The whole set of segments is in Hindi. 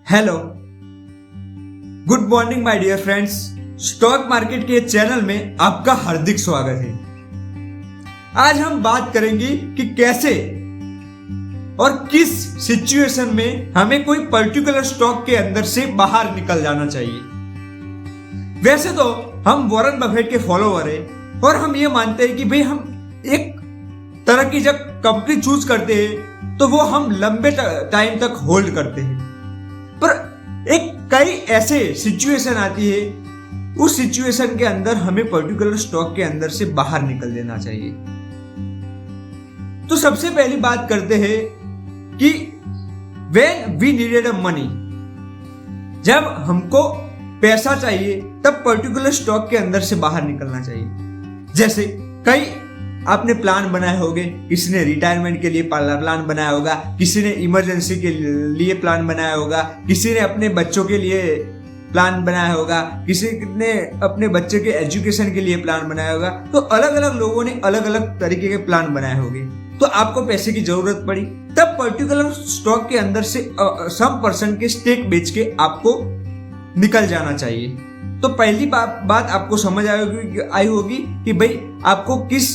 Hello, good morning my dear friends. Stock market के चैनल में आपका हार्दिक स्वागत है। आज हम बात करेंगे कि कैसे और किस सिचुएशन में हमें कोई पर्टिकुलर स्टॉक के अंदर से बाहर निकल जाना चाहिए। वैसे तो हम वॉरेन बफेट के फॉलोवर हैं और हम ये मानते हैं कि भाई हम एक तरह की जब कंपनी चूज करते हैं तो वो हम लंबे टाइम तक होल्ड करते हैं, पर एक कई ऐसे सिचुएशन आती है, उस सिचुएशन के अंदर हमें पर्टिकुलर स्टॉक के अंदर से बाहर निकल देना चाहिए। तो सबसे पहली बात करते हैं कि when we needed a money, जब हमको पैसा चाहिए तब पर्टिकुलर स्टॉक के अंदर से बाहर निकलना चाहिए। जैसे कई आपने प्लान बनाए होंगे, किसी ने रिटायरमेंट के लिए प्लान बनाया होगा, किसी ने इमरजेंसी के लिए प्लान बनाया होगा, किसी ने अपने बच्चों के लिए प्लान बनाया होगा, किसी ने अपने बच्चे के एजुकेशन के लिए प्लान बनाया होगा। तो अलग अलग लोगों ने अलग अलग तरीके के प्लान बनाए होंगे। तो आपको पैसे की जरूरत पड़ी तब पर्टिकुलर स्टॉक के अंदर से सम परसेंट के स्टेक बेच के आपको निकल जाना चाहिए। तो पहली बात आपको समझ आई होगी कि भाई आपको किस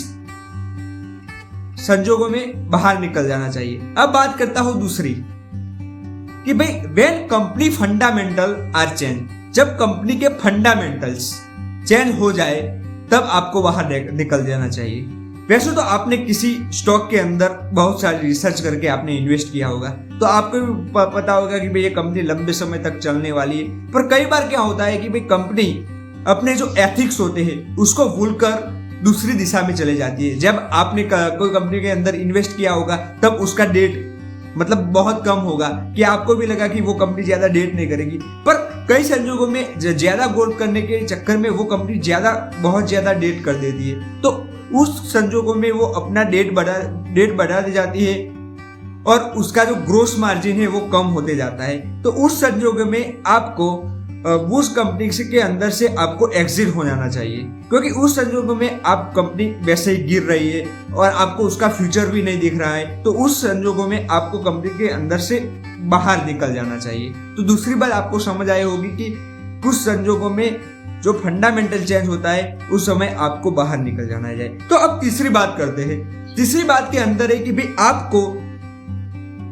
संजोगों में बाहर निकल जाना चाहिए। अब बात करता हूं दूसरी कि भाई when company fundamental are change, जब कंपनी के फंडामेंटल्स चेंज हो जाए तब आपको बाहर निकल जाना चाहिए। वैसे तो आपने किसी स्टॉक के अंदर बहुत सारी रिसर्च करके आपने इन्वेस्ट किया होगा, तो आपको भी पता होगा कि भाई ये कंपनी लंबे समय तक चलने वाली है। पर कई बार क्या होता है कि भाई कंपनी अपने जो एथिक्स होते हैं उसको भूलकर दूसरी दिशा में चले जाती है। जब आपने कोई कंपनी के अंदर इन्वेस्ट किया होगा तब उसका डेट मतलब बहुत कम होगा कि आपको भी लगा कि वो कंपनी ज्यादा डेट नहीं करेगी, पर कई संजोगों में ज्यादा ग्रोथ करने के चक्कर में वो कंपनी बहुत ज्यादा डेट कर देती है। तो उस संजोगों में वो अपना डेट बढ़ा दी जाती है और उसका जो ग्रोस मार्जिन है वो कम होते जाता है। तो उस संजोगों में आपको उस कंपनी के अंदर से आपको एग्जिट हो जाना चाहिए, क्योंकि उस संजोगों में आप कंपनी वैसे ही गिर रही है और आपको उसका फ्यूचर भी नहीं दिख रहा है। तो उस संजोगों में आपको कंपनी के अंदर से बाहर निकल जाना चाहिए। तो दूसरी बात आपको समझ आई होगी कि कुछ संजोगों में जो फंडामेंटल चेंज होता है उस समय आपको बाहर निकल जाना चाहिए। तो अब तीसरी बात करते हैं। तीसरी बात के अंदर है कि भाई आपको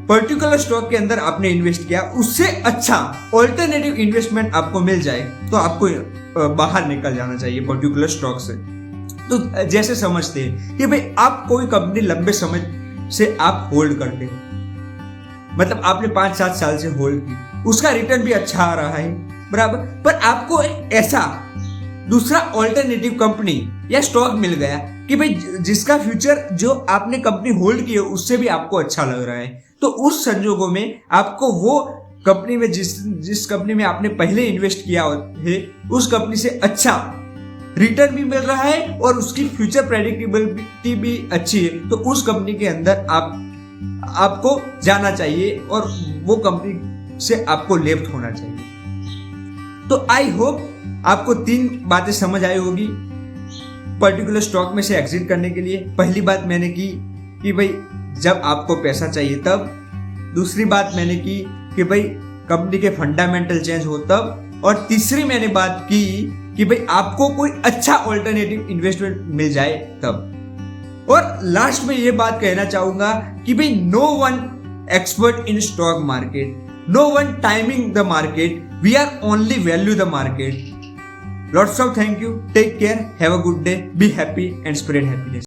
पर्टिकुलर स्टॉक के अंदर आपने इन्वेस्ट किया, उससे अच्छा ऑल्टरनेटिव इन्वेस्टमेंट आपको मिल जाए तो आपको बाहर निकल जाना चाहिए पर्टिकुलर स्टॉक से। तो जैसे समझते हैं कि भाई आप कोई कंपनी लंबे समय से आप होल्ड करते हो, मतलब आपने 5-7 साल से होल्ड की, उसका रिटर्न भी अच्छा आ रहा है बराबर, पर आपको ऐसा दूसरा ऑल्टरनेटिव कंपनी या स्टॉक मिल गया कि भाई जिसका फ्यूचर जो आपने कंपनी होल्ड की है उससे भी आपको अच्छा लग रहा है। तो उस संजोगों में आपको वो कंपनी में जिस कंपनी में आपने पहले इन्वेस्ट किया है उस कंपनी से अच्छा रिटर्न भी मिल रहा है और उसकी फ्यूचर प्रेडिक्टेबिलिटी भी अच्छी है, तो उस कंपनी के अंदर आपको जाना चाहिए और वो कंपनी से आपको लेफ्ट होना चाहिए। तो आई होप आपको 3 बातें समझ आई होगी पर्टिकुलर स्टॉक में से एग्जिट करने के लिए। पहली बात मैंने की कि भाई जब आपको पैसा चाहिए तब। दूसरी बात मैंने की कि भाई कंपनी के फंडामेंटल चेंज हो तब। और तीसरी मैंने बात की कि भाई आपको कोई अच्छा ऑल्टरनेटिव इन्वेस्टमेंट मिल जाए तब। और लास्ट में ये बात कहना चाहूंगा कि भाई no one expert in stock market, no one timing the market, we are only value the market. Lots of thank you. Take care. Have a good day. Be happy and spread happiness.